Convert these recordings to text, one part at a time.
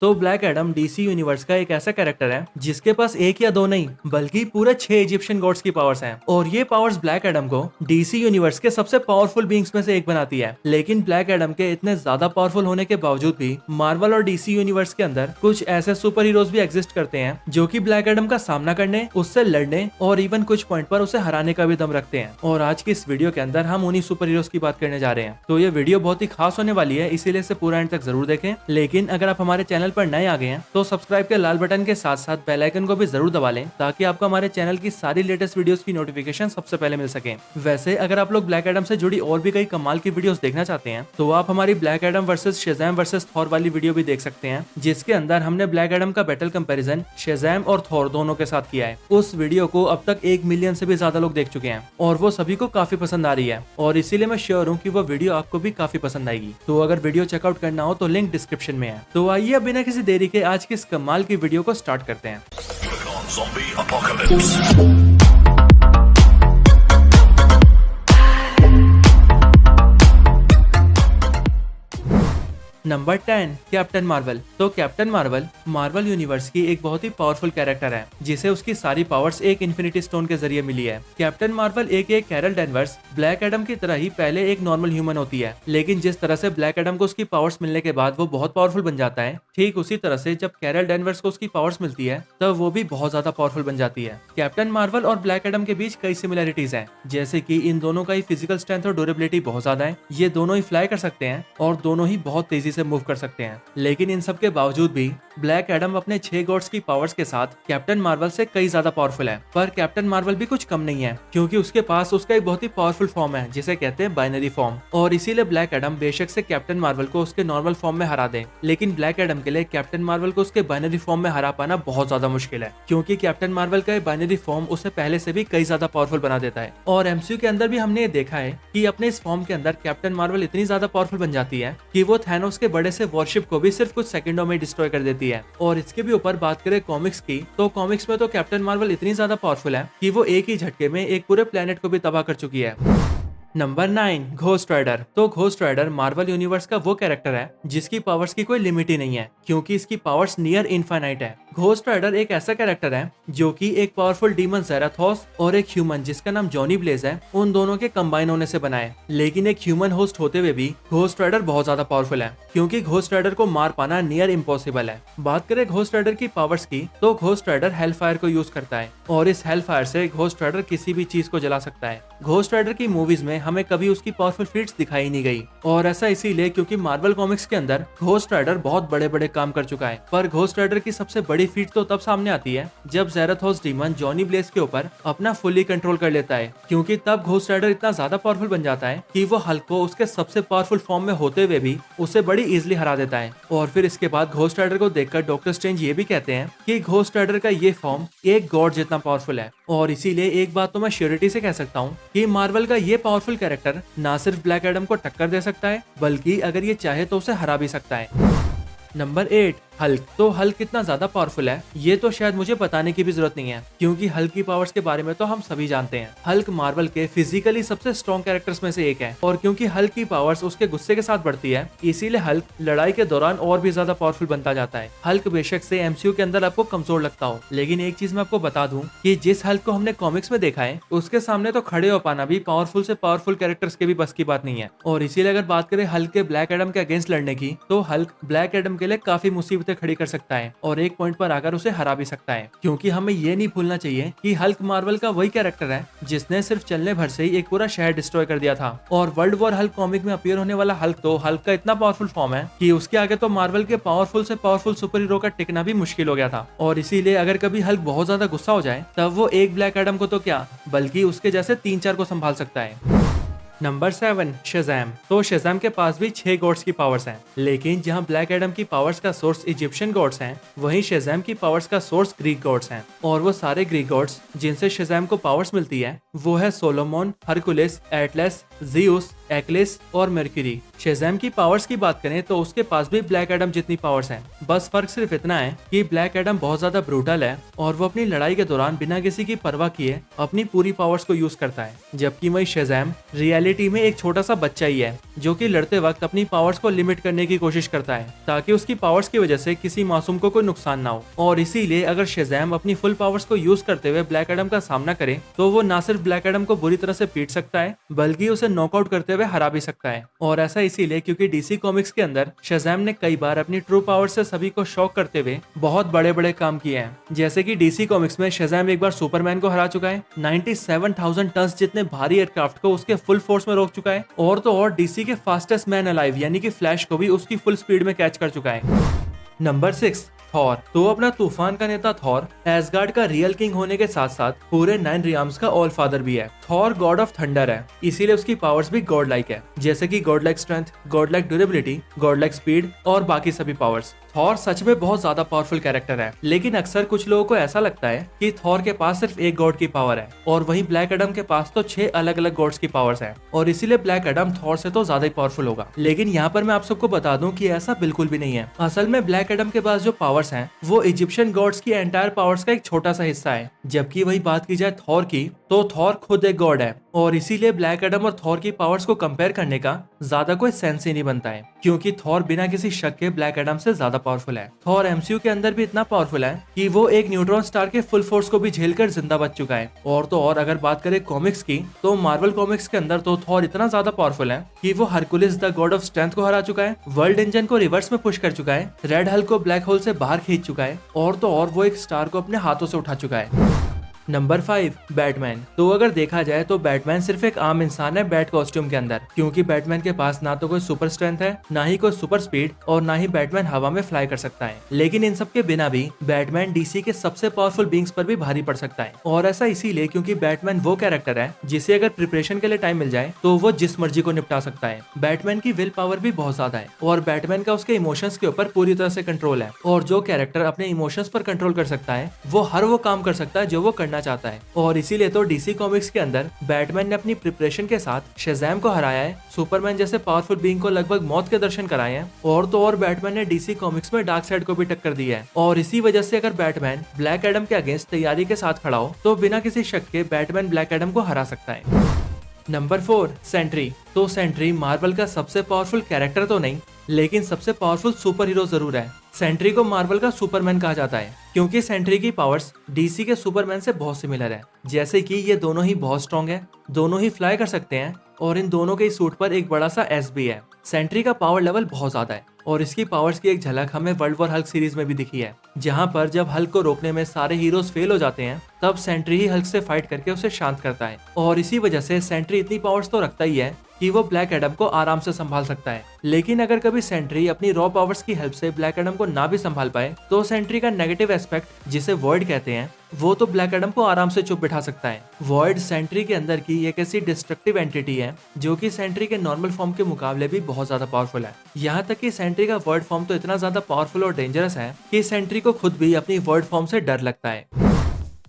तो black Adam DC universe का एक ऐसा कैरेक्टर है जिसके पास एक या दो नहीं बल्कि पूरे 6 इजिप्शियन गॉड्स की पावर्स हैं और ये पावर्स ब्लैक एडम को डीसी यूनिवर्स के सबसे पावरफुल बीइंग्स में से एक बनाती है। लेकिन ब्लैक एडम के इतने ज्यादा पावरफुल होने के बावजूद भी मार्वल और डीसी यूनिवर्स के अंदर कुछ ऐसे सुपर हीरोज भी एग्जिस्ट करते हैं जो कि ब्लैक एडम का सामना करने, उससे लड़ने और इवन कुछ पॉइंट पर उसे हराने का भी दम रखते हैं। और आज की इस वीडियो के अंदर हम उन्हीं सुपर हीरोज की बात करने जा रहे हैं। तो ये वीडियो बहुत ही खास होने वाली है, इसीलिए इसे पूरा एंड तक जरूर देखें। लेकिन अगर आप हमारे चैनल पर नए आ गए हैं तो सब्सक्राइब के लाल बटन के साथ साथ बेल आइकन को भी जरूर दबा लें ताकि आपको हमारे चैनल की सारी लेटेस्ट वीडियोस की नोटिफिकेशन सबसे पहले मिल सके। वैसे अगर आप लोग ब्लैक एडम से जुड़ी और भी कई कमाल की वीडियोस देखना चाहते हैं तो आप हमारी Black Adam versus Shazam versus Thor वाली वीडियो भी देख सकते हैं, जिसके अंदर हमने ब्लैक एडम का बैटल कंपैरिजन शेज़ैम और थॉर दोनों के साथ किया है। उस वीडियो को अब तक 1 मिलियन से भी ज्यादा लोग देख चुके हैं और वो सभी को काफी पसंद आ रही है और इसीलिए मैं श्योर हूँ कि वो वीडियो आपको भी काफी पसंद आएगी। तो अगर वीडियो चेकआउट करना हो तो लिंक डिस्क्रिप्शन में है। तो आइए अब बिना किसी देरी के आज की इस कमाल की वीडियो को स्टार्ट करते हैं। Zombie apocalypse. Number 10 captain Marvel. तो कैप्टन मार्वल मार्वल यूनिवर्स की एक बहुत ही पावरफुल कैरेक्टर है जिसे उसकी सारी पावर्स एक इन्फिनिटी स्टोन के जरिए मिली है। कैप्टन मार्वल एक कैरल डेनवर्स ब्लैक एडम की तरह ही पहले एक नॉर्मल ह्यूमन होती है, लेकिन जिस तरह से ब्लैक एडम को उसकी पावर्स मिलने के बाद वो बहुत पावरफुल बन जाता है, ठीक उसी तरह से जब कैरल डेनवर्स को उसकी पावर्स मिलती है तब वो भी बहुत ज्यादा पावरफुल बन जाती है। कैप्टन मार्वल और ब्लैक एडम के बीच कई सिमिलरिटीज हैं, जैसे कि इन दोनों का ही फिजिकल स्ट्रेंथ और ड्यूरेबिलिटी बहुत ज्यादा है। ये दोनों ही फ्लाई कर सकते हैं और दोनों ही बहुत तेजी से मूव कर सकते हैं। लेकिन इन सब के बावजूद भी ब्लैक एडम अपने 6 गॉड्स की पावर्स के साथ कैप्टन मार्वल से कई ज्यादा पावरफुल है। पर कैप्टन मार्वल भी कुछ कम नहीं है, क्योंकि उसके पास उसका एक बहुत ही पावरफुल फॉर्म है जिसे कहते हैं बाइनरी फॉर्म। और इसीलिए ब्लैक एडम बेशक से कैप्टन मार्वल को उसके नॉर्मल फॉर्म में हरा दे, लेकिन ब्लैक एडम के लिए कैप्टन मार्वल को उसके बाइनरी फॉर्म में हरा पाना बहुत ज्यादा मुश्किल है, क्योंकि कैप्टन मार्वल का बाइनरी फॉर्म उसे पहले से भी कई ज्यादा पावरफुल बना देता है। और एमसीयू के अंदर भी हमने ये देखा है कि अपने इस फॉर्म के अंदर कैप्टन मार्वल इतनी ज्यादा पावरफुल बन जाती है कि वो थैनोस के बड़े से वॉरशिप को भी सिर्फ कुछ सेकंडों में डिस्ट्रॉय कर देती है। और इसके भी ऊपर बात करें कॉमिक्स की, तो कॉमिक्स में तो कैप्टन मार्वल इतनी ज्यादा पावरफुल है कि वो एक ही झटके में एक पूरे प्लेनेट को भी तबाह कर चुकी है। Number 9 ghost rider. तो घोस्ट राइडर मार्वल यूनिवर्स का वो कैरेक्टर है जिसकी पावर्स की कोई लिमिट ही नहीं है, क्योंकि इसकी पावर्स नियर इनफाइनाइट है। घोस्ट राइडर एक ऐसा कैरेक्टर है जो कि एक पावरफुल डीमन ज़ेराथोस और एक ह्यूमन जिसका नाम जॉनी ब्लेज है, उन दोनों के कंबाइन होने से बना है। लेकिन एक ह्यूमन होस्ट होते हुए भी घोस्ट राइडर बहुत ज्यादा पावरफुल है, क्योंकि घोस्ट राइडर को मार पाना नियर इम्पॉसिबल है। बात करें घोस्ट राइडर की पावर्स की, तो घोस्ट राइडर हेल फायर को यूज करता है और इस हेल फायर से घोस्ट राइडर किसी भी चीज को जला सकता है। घोस्ट राइडर की मूवीज में हमें कभी उसकी पावरफुल फीट्स दिखाई नहीं गई, और ऐसा इसीलिए क्योंकि मार्वल कॉमिक्स के अंदर घोस्ट राइडर बहुत बड़े बड़े काम कर चुका है। पर घोस्ट राइडर की सबसे बड़ी फीट तो तब सामने आती है जब ज़ेराथोस डीमन जॉनी ब्लेज के ऊपर अपना फुली कंट्रोल कर लेता है, क्योंकि तब घोस्ट राइडर इतना ज्यादा पावरफुल बन जाता है कि वो हल्क को उसके सबसे पावरफुल फॉर्म में होते हुए भी उसे बड़ी इजीली हरा देता है। और फिर इसके बाद घोस्ट राइडर को देखकर डॉक्टर स्ट्रेंज ये भी कहते हैं कि घोस्ट राइडर का ये फॉर्म एक गॉड जितना पावरफुल है। और इसीलिए एक बात तो मैं श्योरिटी से कह सकता हूँ कि मार्वल का ये पावरफुल कैरेक्टर ना सिर्फ ब्लैक एडम को टक्कर दे सकता है, बल्कि अगर ये चाहे तो उसे हरा भी सकता है। Number 8 Hulk. तो हल्क कितना ज्यादा पावरफुल है ये तो शायद मुझे बताने की भी जरूरत नहीं है, क्योंकि हल्क की पावर्स के बारे में तो हम सभी जानते हैं। हल्क मार्वल के फिजिकली सबसे स्ट्रॉन्ग कैरेक्टर्स में से एक है, और क्योंकि हल्क की पावर्स उसके गुस्से के साथ बढ़ती है, इसीलिए हल्क लड़ाई के दौरान और भी ज्यादा पावरफुल बनता जाता है। हल्क बेशक से एमसीयू के अंदर आपको कमजोर लगता हो, लेकिन एक चीज मैं आपको बता दूं कि जिस हल्क को हमने कॉमिक्स में देखा है उसके सामने तो खड़े हो पाना भी पावरफुल से पावरफुल कैरेक्टर्स के भी बस की बात नहीं है। और इसीलिए अगर बात करें हल्क के ब्लैक एडम के अगेंस्ट लड़ने की, तो हल्क ब्लैक एडम के लिए काफी मुसीबतें खड़ी कर सकता है और एक पॉइंट पर आकर उसे हरा भी सकता है, क्योंकि हमें ये नहीं भूलना चाहिए कि हल्क मार्वल का वही कैरेक्टर है जिसने सिर्फ चलने भर से ही एक पूरा शहर डिस्ट्रॉय कर दिया था। और वर्ल्ड वॉर हल्क कॉमिक में अपीयर होने वाला हल्क तो हल्क का इतना पावरफुल फॉर्म है कि उसके आगे तो मार्वल के पावरफुल से पावरफुल सुपर हीरो का टिकना भी मुश्किल हो गया था। और इसीलिए अगर कभी हल्क बहुत ज्यादा गुस्सा हो जाए तब वो एक ब्लैक एडम को तो क्या बल्कि उसके जैसे 3-4 को संभाल सकता है। नंबर 7 शेज़ैम। तो शेज़ैम के पास भी 6 गॉड्स की पावर्स हैं, लेकिन जहां ब्लैक एडम की पावर्स का सोर्स इजिप्शियन गॉड्स हैं, वहीं शेज़ैम की पावर्स का सोर्स ग्रीक गॉड्स हैं। और वो सारे ग्रीक गॉड्स जिनसे शेज़ैम को पावर्स मिलती है वो है Solomon, Hercules, Atlas, Zeus, Achilles और मर्क्यूरी। शेज़ैम की पावर्स की बात करें तो उसके पास भी ब्लैक एडम जितनी पावर्स हैं। बस फर्क सिर्फ इतना है कि ब्लैक एडम बहुत ज्यादा ब्रूटल है और वो अपनी लड़ाई के दौरान बिना किसी की परवाह किए अपनी पूरी पावर्स को यूज करता है, जबकि वही शेज़ैम रियलिटी में एक छोटा सा बच्चा ही है जो कि लड़ते वक्त अपनी पावर्स को लिमिट करने की कोशिश करता है ताकि उसकी पावर्स की वजह से किसी मासूम को कोई नुकसान ना हो। और इसीलिए अगर शेज़ैम अपनी फुल पावर्स को यूज करते हुए ब्लैक एडम का सामना करे तो वो ना सिर्फ ब्लैक एडम को बुरी तरह से पीट सकता है बल्कि उसे नॉकआउट करते हुए हरा भी सकता है। और ऐसा इसीलिए क्योंकि डीसी कॉमिक्स के अंदर शेज़ैम ने कई बार अपनी ट्रू पावर से सभी को शॉक करते हुए बहुत बड़े बड़े काम किए हैं। जैसे कि डीसी कॉमिक्स में शेज़ैम एक बार सुपरमैन को हरा चुका है, 97,000 टन जितने भारी एयरक्राफ्ट को उसके फुल फोर्स में रोक चुका है, और तो और डीसी के फास्टेस्ट मैन अलाइव यानी कि फ्लैश को भी उसकी फुल स्पीड में कैच कर चुका है। Number 6, Thor. तो अपना तूफान का नेता थॉर एसगार्ड का रियल किंग होने के साथ साथ पूरे 9 रियाम्स का ऑल फादर भी है। थॉर गॉड ऑफ थंडर है, इसीलिए उसकी पावर्स भी गॉड लाइक है, जैसे कि God like strength, God like durability, God like speed और बाकी सभी पावर्स। थॉर सच में बहुत ज्यादा पावरफुल कैरेक्टर है, लेकिन अक्सर कुछ लोगों को ऐसा लगता है कि थॉर के पास सिर्फ एक गॉड की पावर है और वहीं ब्लैक एडम के पास तो 6 अलग अलग गॉड्स की पावर्स है और इसीलिए ब्लैक एडम थॉर से तो ज्यादा ही पावरफुल होगा। लेकिन यहाँ पर मैं आप सबको बता दूं कि ऐसा बिल्कुल भी नहीं है। असल में ब्लैक एडम के पास जो पावर्स हैं वो इजिप्शियन गॉड्स की एंटायर पावर्स का एक छोटा सा हिस्सा है, जबकि वही बात की जाए थॉर की तो थॉर खुद एक गॉड है और इसीलिए ब्लैक एडम और थॉर की पावर्स को कंपेयर करने का ज्यादा कोई सेंस ही नहीं बनता है, क्योंकि थॉर बिना किसी शक के ब्लैक एडम से ज्यादा पावरफुल है। थॉर एमसीयू के अंदर भी इतना पावरफुल है कि वो एक न्यूट्रॉन स्टार के फुल फोर्स को भी झेलकर जिंदा बच चुका है। और तो और अगर बात करें कॉमिक्स की तो मार्वल कॉमिक्स के अंदर तो थॉर इतना ज्यादा पावरफुल है कि वो Hercules the God of strength को हरा चुका है, वर्ल्ड इंजन को रिवर्स में पुश कर चुका है, रेड हल्क को ब्लैक होल से बाहर खींच चुका है और तो और वो एक स्टार को अपने हाथों से उठा चुका है। Number 5, Batman. तो अगर देखा जाए तो बैटमैन सिर्फ एक आम इंसान है बैट कॉस्ट्यूम के अंदर, क्योंकि बैटमैन के पास ना तो कोई सुपर स्ट्रेंथ है, ना ही कोई सुपर स्पीड और ना ही बैटमैन हवा में फ्लाई कर सकता है। लेकिन इन सब के बिना भी बैटमैन डीसी के सबसे पावरफुल बींग्स पर भी भारी पड़ सकता है, और ऐसा इसीलिए क्योंकि बैटमैन वो कैरेक्टर है जिसे अगर प्रिपरेशन के लिए टाइम मिल जाए तो वो जिस मर्जी को निपटा सकता है। बैटमैन की विल पावर भी बहुत ज्यादा है और बैटमैन का उसके इमोशंस के ऊपर पूरी तरह से कंट्रोल है, और जो कैरेक्टर अपने इमोशंस पर कंट्रोल कर सकता है वो हर वो काम कर सकता है जो वो करना चाहता है। और इसीलिए तो डीसी कॉमिक्स के अंदर बैटमैन ने अपनी प्रिपरेशन के साथ शेज़ैम को हराया है, सुपरमैन जैसे पावरफुल बीइंग को लगभग मौत के दर्शन कराए हैं, और तो और बैटमैन ने डीसी कॉमिक्स में डार्क साइड को भी टक्कर दी है। और इसी वजह से अगर बैटमैन ब्लैक एडम के अगेंस्ट तैयारी के साथ खड़ा हो तो बिना किसी शक के बैटमैन ब्लैक एडम को हरा सकता है। Number 4, Sentry. तो सेंट्री मार्वल का सबसे पावरफुल कैरेक्टर तो नहीं, लेकिन सबसे पावरफुल सुपर हीरो जरूर है। सेंट्री को मार्वल का सुपरमैन कहा जाता है क्योंकि सेंट्री की पावर्स डीसी के सुपरमैन से बहुत सिमिलर है, जैसे कि ये दोनों ही बहुत स्ट्रॉन्ग है, दोनों ही फ्लाई कर सकते हैं और इन दोनों के सूट पर एक बड़ा सा एस भी है। सेंट्री का पावर लेवल बहुत ज्यादा है और इसकी पावर्स की एक झलक हमें वर्ल्ड वॉर हल्क सीरीज में भी दिखी है, जहां पर जब हल्क को रोकने में सारे हीरोज फेल हो जाते हैं तब सेंट्री ही हल्क से फाइट करके उसे शांत करता है। और इसी वजह से सेंट्री इतनी पावर्स तो रखता ही है कि वो ब्लैक एडम को आराम से संभाल सकता है। लेकिन अगर कभी सेंट्री अपनी रॉ पावर्स की हेल्प से ब्लैक एडम को ना भी संभाल पाए तो सेंट्री का नेगेटिव एस्पेक्ट जिसे वॉइड कहते हैं वो तो ब्लैक एडम को आराम से चुप बिठा सकता है। वॉइड सेंट्री के अंदर की एक ऐसी डिस्ट्रक्टिव एंटिटी है जो कि सेंट्री के नॉर्मल फॉर्म के मुकाबले भी बहुत ज्यादा पावरफुल है। यहाँ तक कि सेंट्री का वर्ड फॉर्म तो इतना ज्यादा पावरफुल और डेंजरस है कि सेंट्री को खुद भी अपनी वर्ड फॉर्म से डर लगता है।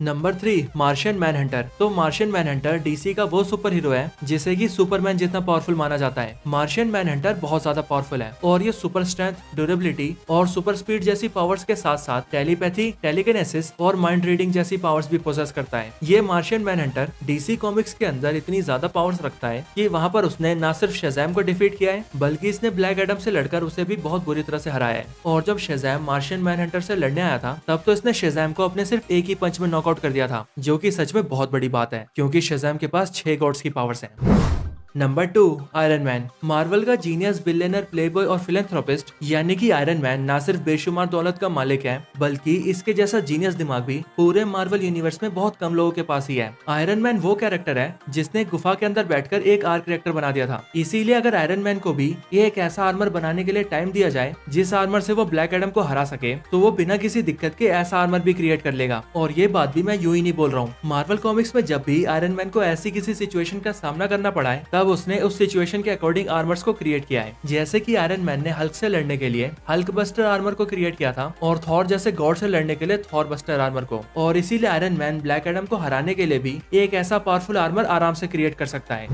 Number 3, Martian Manhunter. तो मार्शियन मैनहंटर डीसी का वो सुपर हीरो है जिसे कि सुपरमैन जितना पावरफुल माना जाता है। मार्शियन मैनहंटर बहुत ज्यादा पावरफुल है और ये सुपर स्ट्रेंथ, ड्यूरेबिलिटी और सुपर स्पीड जैसी पावर्स के साथ साथ टेलीपैथी, टेलीकिनेसिस और माइंड रीडिंग जैसी पावर्स भी पोजेस करता है। ये मार्शियन मैनहंटर डीसी कॉमिक्स के अंदर इतनी ज्यादा पावर्स रखता है कि वहाँ पर उसने न सिर्फ शेज़ैम को डिफीट किया है बल्कि इसने ब्लैक एडम से लड़कर उसे भी बहुत बुरी तरह से हराया है। और जब शेज़ैम मार्शियन मैनहंटर से लड़ने आया था तब तो इसने शेज़ैम को अपने सिर्फ एक ही पंच में नॉकआउट कर दिया था, जो कि सच में बहुत बड़ी बात है क्योंकि शेज़ैम के पास 6 गॉड्स की पावर्स हैं। Number 2, iron man. मार्वल का जीनियस, बिलियनर, प्लेबॉय और फिलेंथ्रोपिस्ट यानी कि आयरन मैन न सिर्फ बेशुमार दौलत का मालिक है बल्कि इसके जैसा जीनियस दिमाग भी पूरे मार्वल यूनिवर्स में बहुत कम लोगों के पास ही है। आयरन मैन वो कैरेक्टर है जिसने गुफा के अंदर बैठकर एक आर्क रिएक्टर बना दिया था। इसीलिए अगर आयरन मैन को भी एक ऐसा आर्मर बनाने के लिए टाइम दिया जाए जिस आर्मर से वो ब्लैक एडम को हरा सके तो वो बिना किसी दिक्कत के ऐसा आर्मर भी क्रिएट कर लेगा। और ये बात भी मैं यूं ही नहीं बोल रहा हूँ। मार्वल कॉमिक्स में जब भी आयरन मैन को ऐसी किसी सिचुएशन का सामना करना पड़ा है तब उसने उस सिचुएशन के अकॉर्डिंग आर्मर्स को क्रिएट किया है। जैसे कि आयरन मैन ने हल्क से लड़ने के लिए हल्क बस्टर आर्मर को क्रिएट किया था और थॉर जैसे गॉड से लड़ने के लिए थॉर बस्टर आर्मर को। और इसीलिए आयरन मैन ब्लैक एडम को हराने के लिए भी एक ऐसा पावरफुल आर्मर आराम से क्रिएट कर सकता है।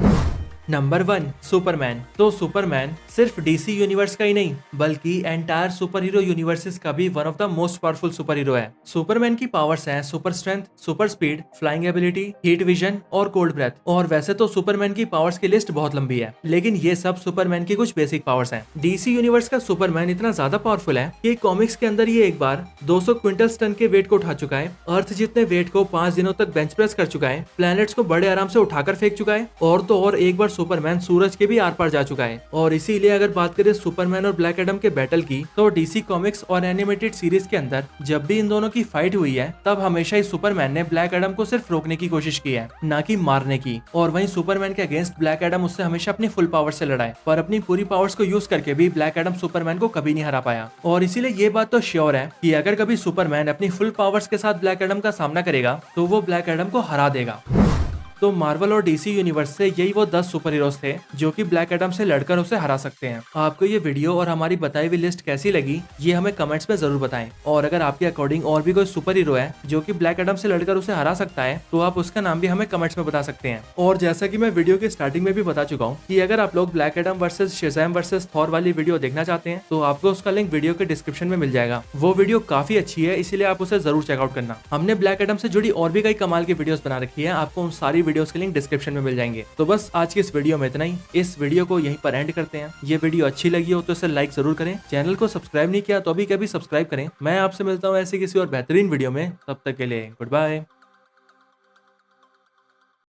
Number 1 Superman. तो सुपरमैन सिर्फ डीसी यूनिवर्स का ही नहीं बल्कि एंटायर सुपर हीरो यूनिवर्सेस का भी one of the most powerful super hero है। सुपरमैन की पावर्स हैं super strength, super speed, flying ability, heat vision और कोल्ड ब्रेथ। और वैसे तो सुपरमैन की पावर्स की लिस्ट बहुत लंबी है, लेकिन ये सब सुपरमैन की कुछ बेसिक पावर्स हैं। डीसी यूनिवर्स का सुपरमैन इतना ज्यादा पावरफुल है कि कॉमिक्स के अंदर ये एक बार 200 क्विंटल टन के वेट को उठा चुका है, अर्थ जितने वेट को 5 दिनों तक बेंच प्रेस कर चुका है, प्लैनेट्स को बड़े आराम से उठाकर फेंक चुका है, और तो और एक बार सुपरमैन सूरज के भी आर पार जा चुका है। और इसीलिए अगर बात करें सुपरमैन और ब्लैक एडम के बैटल की, तो डीसी कॉमिक्स और एनिमेटेड सीरीज के अंदर जब भी इन दोनों की फाइट हुई है तब हमेशा ही सुपरमैन ने ब्लैक एडम को सिर्फ रोकने की कोशिश की है, ना कि मारने की। और वहीं सुपरमैन के अगेंस्ट ब्लैक एडम उससे हमेशा अपनी फुल पावर से लड़ा है, पर अपनी पूरी पावर्स को यूज करके भी ब्लैक एडम सुपरमैन को कभी नहीं हरा पाया। और इसीलिए ये बात तो श्योर है कि अगर कभी सुपरमैन अपनी फुल पावर्स के साथ ब्लैक एडम का सामना करेगा तो वो ब्लैक एडम को हरा देगा। तो मार्वल और डीसी यूनिवर्स से यही वो 10 सुपर हीरोज थे जो कि ब्लैक एडम से लड़कर उसे हरा सकते हैं। आपको ये वीडियो और हमारी बताई हुई लिस्ट कैसी लगी ये हमें कमेंट्स में जरूर बताएं। और अगर आपके अकॉर्डिंग और भी कोई सुपर हीरो है जो कि ब्लैक एडम से लड़कर उसे हरा सकता है तो आप उसका नाम भी हमें कमेंट्स में बता सकते हैं। और जैसा कि मैं वीडियो की स्टार्टिंग में भी बता चुका हूँ कि अगर आप लोग Black Adam versus Shazam versus Thor वाली वीडियो देखना चाहते हैं तो आपको उसका लिंक वीडियो के डिस्क्रिप्शन में मिल जाएगा। वो वीडियो काफी अच्छी है, इसीलिए आप उसे जरूर चेकआउट करना। हमने ब्लैक एडम से जुड़ी और भी कई कमाल की वीडियोस बना रखी है, आपको उन सारी वीडियोस के लिंक डिस्क्रिप्शन में मिल जाएंगे। तो बस आज की इस वीडियो में इतना ही। इस वीडियो को यहीं पर एंड करते हैं। ये वीडियो अच्छी लगी हो तो इसे लाइक जरूर करें, चैनल को सब्सक्राइब नहीं किया तो अभी कभी सब्सक्राइब करें। मैं आपसे मिलता हूँ ऐसे किसी और बेहतरीन वीडियो में, तब तक के लिए गुड बाय।